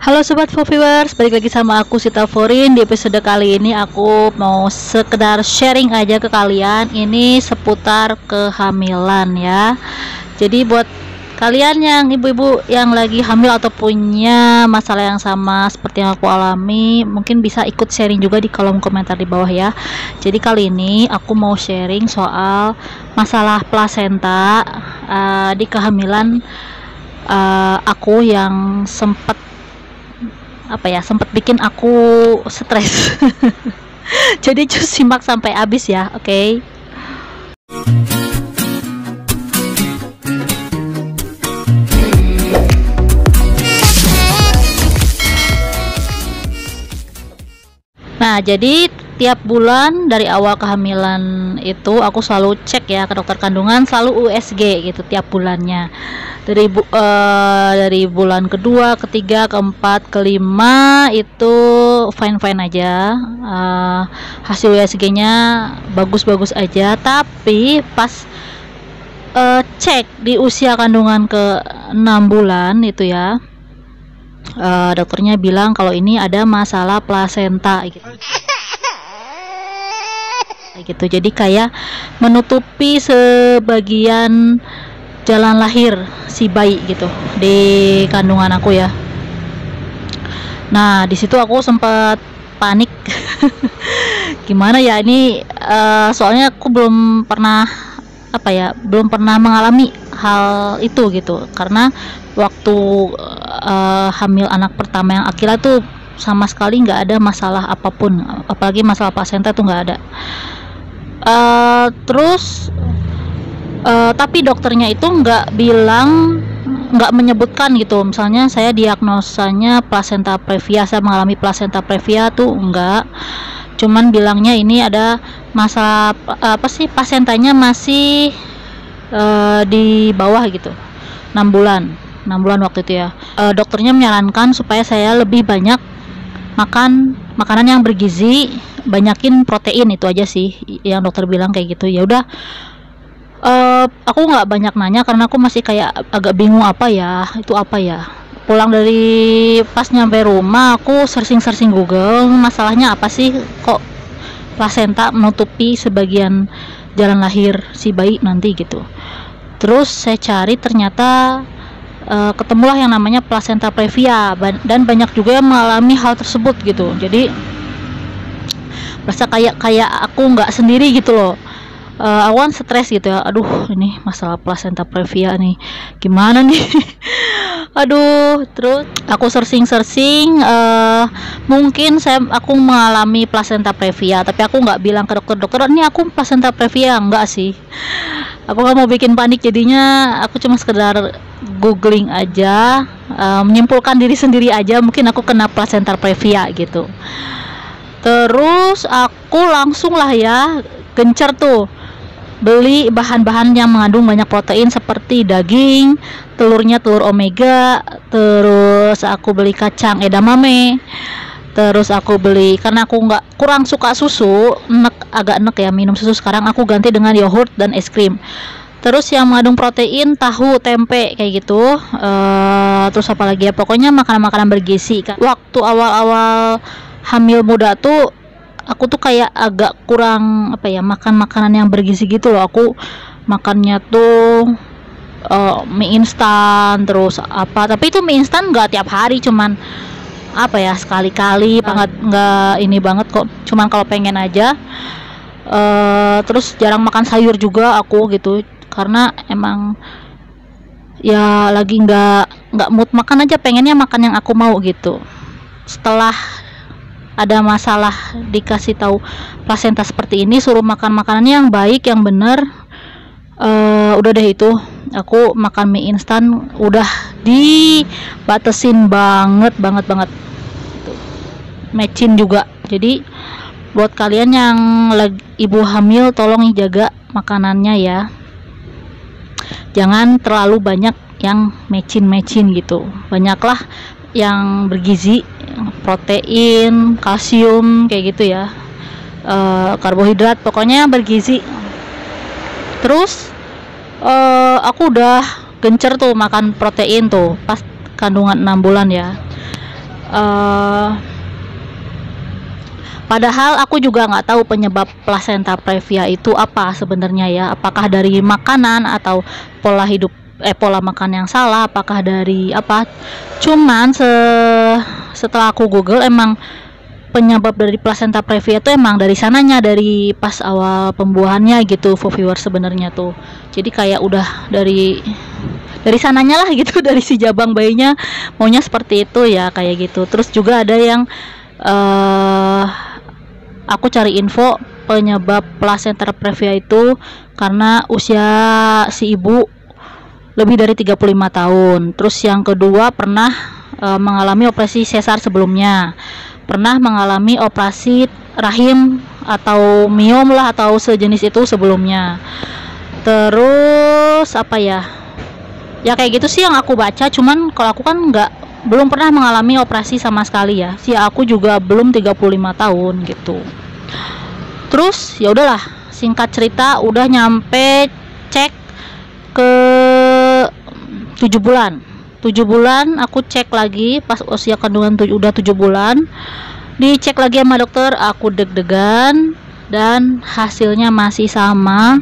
Halo Sobat Viewers, balik lagi sama aku Sita Forin. Di episode kali ini aku mau sekedar sharing aja ke kalian. Ini seputar kehamilan ya. Jadi buat kalian yang ibu-ibu yang lagi hamil atau punya masalah yang sama seperti yang aku alami, mungkin bisa ikut sharing juga di kolom komentar di bawah ya. Jadi kali ini aku mau sharing soal masalah plasenta di kehamilan aku yang sempat bikin aku stres. Jadi cus simak sampai habis ya, oke? Nah, jadi tiap bulan dari awal kehamilan itu aku selalu cek ya ke dokter kandungan, selalu USG gitu tiap bulannya. Dari bulan kedua, ketiga, keempat, kelima itu fine-fine aja. Hasil USG-nya bagus-bagus aja, tapi pas cek di usia kandungan ke 6 bulan itu ya, dokternya bilang kalau ini ada masalah plasenta gitu. Jadi kayak menutupi sebagian jalan lahir si bayi gitu di kandungan aku ya. Nah, di situ aku sempat panik. Gimana ya ini, soalnya aku belum pernah mengalami hal itu gitu. Karena waktu hamil anak pertama yang Akila tuh sama sekali nggak ada masalah apapun, apalagi masalah plasenta tuh nggak ada. Tapi dokternya itu nggak menyebutkan gitu, misalnya saya diagnosanya placenta previa, saya mengalami placenta previa tuh enggak, cuman bilangnya ini ada masalah plasentanya masih di bawah gitu, 6 bulan waktu itu ya. Dokternya menyarankan supaya saya lebih banyak makan makanan yang bergizi, banyakin protein, itu aja sih yang dokter bilang kayak gitu. Ya udah, aku nggak banyak nanya karena aku masih kayak agak bingung apa ya. Pulang dari pas nyampe rumah aku searching Google, masalahnya apa sih kok plasenta menutupi sebagian jalan lahir si bayi nanti gitu. Terus saya cari, ternyata ketemulah yang namanya placenta previa, dan banyak juga yang mengalami hal tersebut gitu. Jadi merasa kayak aku nggak sendiri gitu loh. Awan stres gitu ya, aduh ini masalah placenta previa nih, gimana nih. Aduh, terus aku searching, mungkin aku mengalami placenta previa, tapi aku nggak bilang ke dokter ini aku placenta previa, enggak sih. Aku nggak mau bikin panik, jadinya aku cuma sekedar googling aja, menyimpulkan diri sendiri aja, mungkin aku kena placenta previa gitu. Terus aku langsung lah ya gencar tuh beli bahan-bahan yang mengandung banyak protein seperti daging, telurnya telur omega, terus aku beli kacang edamame, terus aku beli, karena aku kurang suka susu, agak enek ya minum susu, sekarang aku ganti dengan yogurt dan es krim. Terus yang mengandung protein, tahu, tempe kayak gitu. Terus apa lagi ya, pokoknya makanan-makanan bergizi. Waktu awal-awal hamil muda tuh aku tuh kayak agak kurang makan makanan yang bergizi gitu loh. Aku makannya tuh mie instan, terus tapi itu mie instan nggak tiap hari, cuman sekali-kali banget, nggak ini banget kok, cuman kalau pengen aja. Terus jarang makan sayur juga aku gitu, karena emang ya lagi nggak mood makan aja, pengennya makan yang aku mau gitu. Setelah ada masalah dikasih tahu plasenta seperti ini, suruh makan makanan yang baik, yang bener, udah deh itu aku makan mie instan udah dibatasin banget gitu. Mecin juga. Jadi buat kalian yang lagi ibu hamil, tolong jaga makanannya ya, jangan terlalu banyak yang mecin gitu, banyaklah yang bergizi, protein, kalsium kayak gitu ya, karbohidrat, pokoknya bergizi. Terus aku udah gencer tuh makan protein tuh pas kandungan 6 bulan ya. Eh, Padahal aku juga nggak tahu penyebab plasenta previa itu apa sebenarnya ya. Apakah dari makanan atau pola makan yang salah, apakah dari apa. Cuman setelah aku Google, emang penyebab dari plasenta previa itu emang dari sananya, dari pas awal pembuahannya gitu, for viewer sebenarnya tuh. Jadi kayak udah dari sananya lah gitu, dari si jabang bayinya maunya seperti itu ya, kayak gitu. Terus juga ada yang aku cari info penyebab plasenta previa itu karena usia si ibu lebih dari 35 tahun. Terus yang kedua pernah mengalami operasi sesar sebelumnya, pernah mengalami operasi rahim atau miom lah atau sejenis itu sebelumnya. Terus apa ya? Ya kayak gitu sih yang aku baca. Cuman kalau aku kan belum pernah mengalami operasi sama sekali ya. Si aku juga belum 35 tahun gitu. Terus ya udahlah, singkat cerita udah nyampe cek ke 7 bulan. 7 bulan aku cek lagi pas usia kandungan udah 7 bulan. Dicek lagi sama dokter, aku deg-degan dan hasilnya masih sama.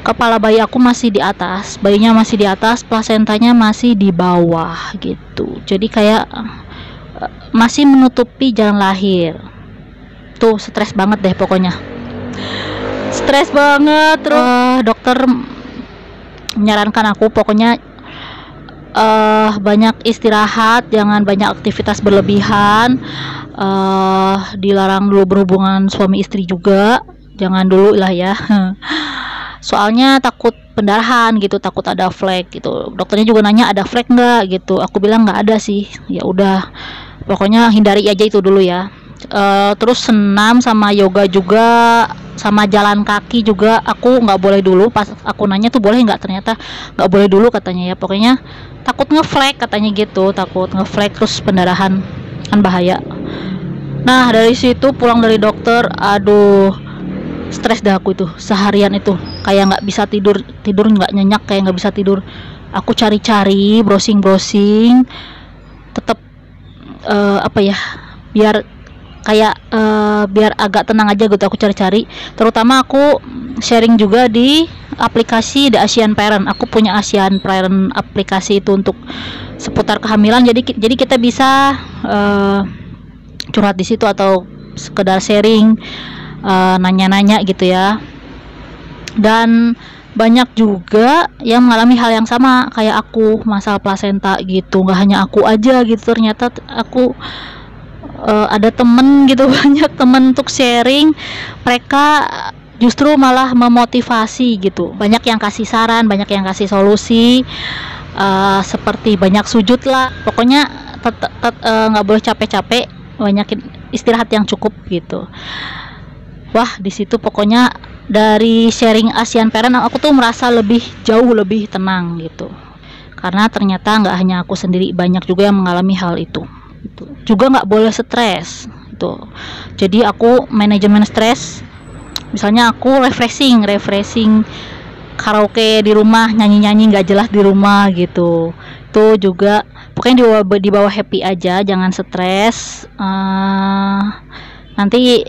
Kepala bayi aku masih di atas, bayinya masih di atas, plasentanya masih di bawah gitu. Jadi kayak masih menutupi jalan lahir. Tuh stres banget deh pokoknya. Stres banget. Terus dokter menyarankan aku pokoknya banyak istirahat, jangan banyak aktivitas berlebihan. Dilarang dulu berhubungan suami istri juga, jangan dulu lah ya. Soalnya takut pendarahan gitu, takut ada flek gitu. Dokternya juga nanya ada flek nggak gitu. Aku bilang nggak ada sih. Ya udah, pokoknya hindari aja itu dulu ya. Terus senam sama yoga juga, sama jalan kaki juga aku nggak boleh dulu. Pas aku nanya tuh boleh nggak, ternyata nggak boleh dulu katanya ya. Pokoknya takut ngeflek katanya gitu, takut ngeflek terus pendarahan, kan bahaya. Nah dari situ pulang dari dokter, aduh stres dah aku itu seharian itu, kayak nggak bisa tidur nggak nyenyak, kayak nggak bisa tidur. Aku cari-cari, browsing tetap apa ya, biar kayak biar agak tenang aja gitu. Aku cari-cari, terutama aku sharing juga di aplikasi The Asian Parent. Aku punya Asian Parent aplikasi itu untuk seputar kehamilan, jadi kita bisa curhat di situ atau sekedar sharing, nanya-nanya gitu ya. Dan banyak juga yang mengalami hal yang sama kayak aku, masalah plasenta gitu. Nggak hanya aku aja gitu, ternyata aku ada temen gitu, banyak temen untuk sharing. Mereka justru malah memotivasi gitu, banyak yang kasih saran, banyak yang kasih solusi, seperti banyak sujud lah, pokoknya nggak boleh capek-capek, banyakin istirahat yang cukup gitu. Wah di situ pokoknya dari sharing Asian Parent aku tuh merasa jauh lebih tenang gitu, karena ternyata nggak hanya aku sendiri, banyak juga yang mengalami hal itu. Juga nggak boleh stres gitu. Jadi aku manajemen stres, misalnya aku refreshing karaoke di rumah, nyanyi nggak jelas di rumah gitu. Itu juga pokoknya dibawa happy aja, jangan stres. Nanti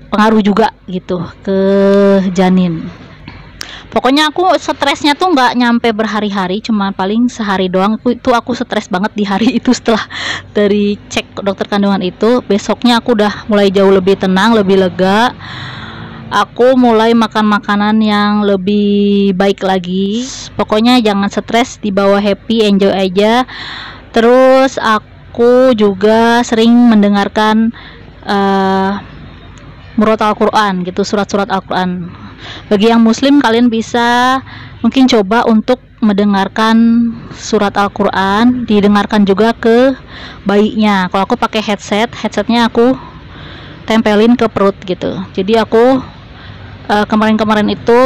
pengaruh juga gitu ke janin. Pokoknya aku stresnya tuh nggak nyampe berhari-hari, cuma paling sehari doang. Aku stres banget di hari itu. Setelah dari cek dokter kandungan itu, besoknya aku udah mulai jauh lebih tenang, lebih lega. Aku mulai makan makanan yang lebih baik lagi. Pokoknya jangan stres, dibawa happy, enjoy aja. Terus aku juga sering mendengarkan murotal Al-Quran gitu, surat-surat Al-Quran. Bagi yang muslim, kalian bisa mungkin coba untuk mendengarkan surat Al-Quran, didengarkan juga ke bayinya. Kalau aku pakai headsetnya aku tempelin ke perut gitu. Jadi aku kemarin-kemarin itu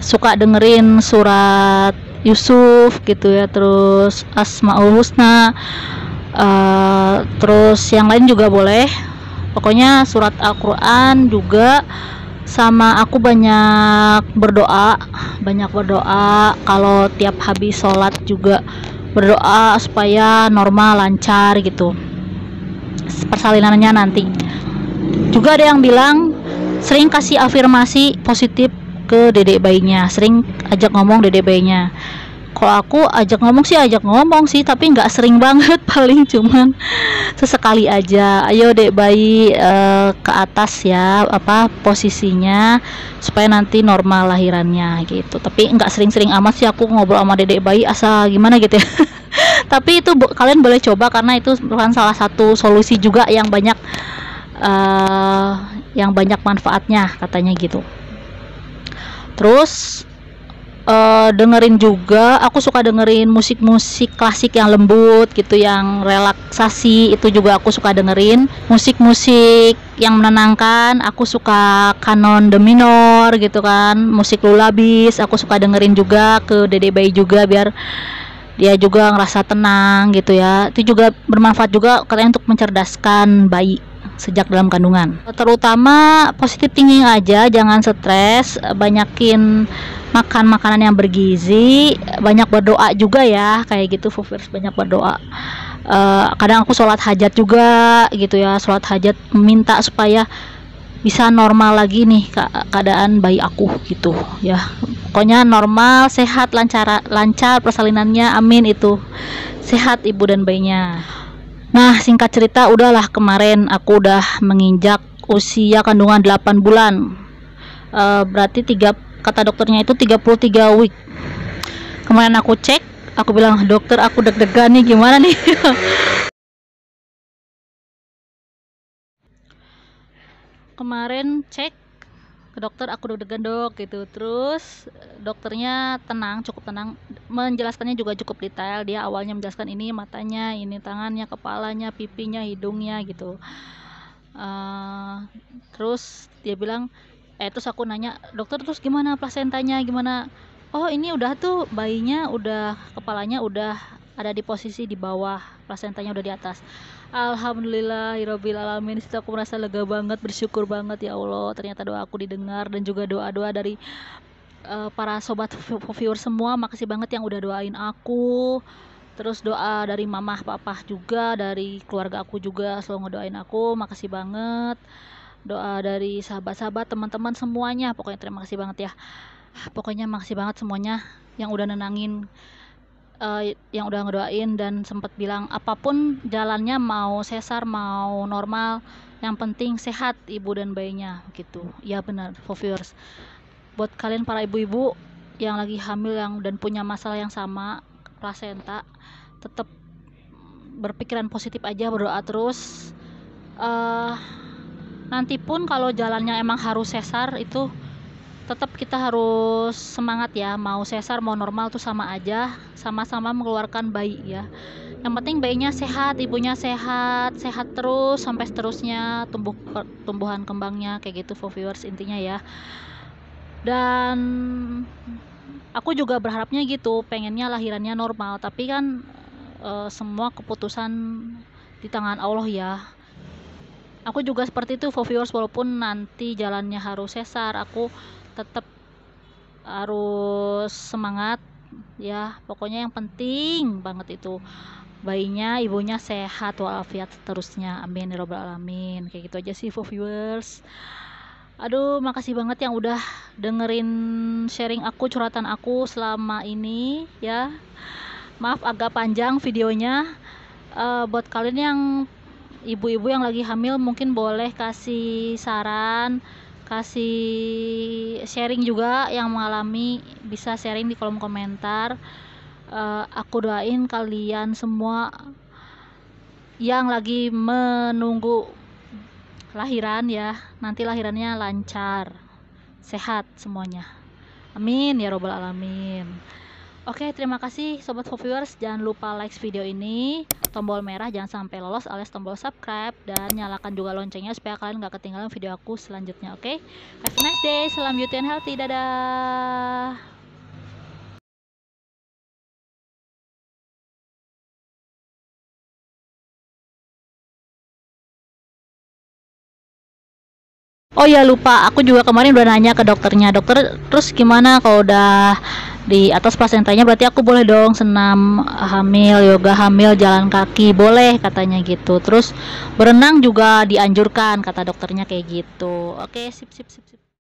suka dengerin surat Yusuf gitu ya, terus Asmaul Husna, terus yang lain juga boleh. Pokoknya surat Al-Quran juga, sama aku banyak berdoa kalau tiap habis sholat juga berdoa supaya normal lancar gitu persalinannya nanti. Juga ada yang bilang sering kasih afirmasi positif ke dedek bayinya, sering ajak ngomong dedek bayinya. Kalau aku ajak ngomong sih tapi nggak sering banget, paling cuman sesekali aja. Ayo dek bayi ke atas ya apa posisinya supaya nanti normal lahirannya gitu. Tapi nggak sering-sering amat sih aku ngobrol sama dedek bayi asal gimana gitu ya. Tapi itu kalian boleh coba karena itu merupakan salah satu solusi juga uh, yang banyak manfaatnya katanya gitu. Terus dengerin juga, aku suka dengerin musik-musik klasik yang lembut gitu, yang relaksasi, itu juga aku suka dengerin. Musik-musik yang menenangkan, aku suka kanon de minor gitu kan, musik lullabies, aku suka dengerin juga ke dede bayi juga biar dia juga ngerasa tenang gitu ya. Itu juga bermanfaat juga katanya untuk mencerdaskan bayi sejak dalam kandungan. Terutama positif thinking aja, jangan stres, banyakin makan makanan yang bergizi, banyak berdoa juga ya, kayak gitu Fufers, banyak berdoa. Kadang aku sholat hajat juga gitu ya, sholat hajat minta supaya bisa normal lagi nih keadaan bayi aku gitu ya. Pokoknya normal, sehat, lancar persalinannya, amin itu. Sehat ibu dan bayinya. Nah, singkat cerita, udahlah kemarin aku udah menginjak usia kandungan 8 bulan. Berarti kata dokternya itu 33 week. Kemarin aku cek, aku bilang, "Dokter, aku deg-degan nih, gimana nih?" Kemarin cek ke dokter, aku deg-degan dok gitu. Terus dokternya tenang, cukup tenang, menjelaskannya juga cukup detail. Dia awalnya menjelaskan ini matanya, ini tangannya, kepalanya, pipinya, hidungnya gitu. Terus dia bilang, terus aku nanya, dokter terus gimana plasentanya, gimana? Oh ini udah tuh bayinya udah, kepalanya udah ada di posisi di bawah, plasentanya udah di atas. Alhamdulillahirabbil alamin. Situ aku merasa lega banget, bersyukur banget ya Allah, ternyata doa aku didengar. Dan juga doa-doa dari para sobat viewer semua, makasih banget yang udah doain aku. Terus doa dari mamah papa juga, dari keluarga aku juga selalu ngedoain aku, makasih banget. Doa dari sahabat-sahabat, teman-teman semuanya, pokoknya terima kasih banget ya. Pokoknya makasih banget semuanya yang udah nenangin, yang udah ngedoain dan sempat bilang apapun jalannya, mau sesar mau normal, yang penting sehat ibu dan bayinya gitu. Ya benar, for viewers, buat kalian para ibu-ibu yang lagi hamil dan punya masalah yang sama plasenta, tetap berpikiran positif aja, berdoa terus. Nanti pun kalau jalannya emang harus sesar, itu tetap kita harus semangat ya, mau sesar mau normal tuh sama aja, sama-sama mengeluarkan bayi ya. Yang penting bayinya sehat, ibunya sehat, sehat terus sampai seterusnya, tumbuhan kembangnya kayak gitu for viewers intinya ya. Dan aku juga berharapnya gitu, pengennya lahirannya normal, tapi kan semua keputusan di tangan Allah ya. Aku juga seperti itu for viewers, walaupun nanti jalannya harus sesar, aku tetap harus semangat ya. Pokoknya yang penting banget itu bayinya, ibunya sehat walafiat seterusnya, amin ya robbal alamin. Kayak gitu aja sih for viewers. Aduh, makasih banget yang udah dengerin sharing aku, curhatan aku selama ini ya. Maaf agak panjang videonya. Buat kalian yang ibu-ibu yang lagi hamil, mungkin boleh kasih saran, kasih sharing juga, yang mengalami bisa sharing di kolom komentar. Aku doain kalian semua yang lagi menunggu lahiran ya, nanti lahirannya lancar, sehat semuanya, amin ya robbal alamin. Oke, terima kasih sobat viewers, jangan lupa like video ini, tombol merah jangan sampai lolos alias tombol subscribe, dan nyalakan juga loncengnya supaya kalian gak ketinggalan video aku selanjutnya. Oke, have a nice day, salam beauty and healthy, dadah. Oh ya lupa, aku juga kemarin udah nanya ke dokternya. Dokter, terus gimana kalau udah di atas plasentanya berarti aku boleh dong senam hamil, yoga hamil, jalan kaki, boleh katanya gitu. Terus berenang juga dianjurkan kata dokternya kayak gitu. Oke, sip sip sip sip.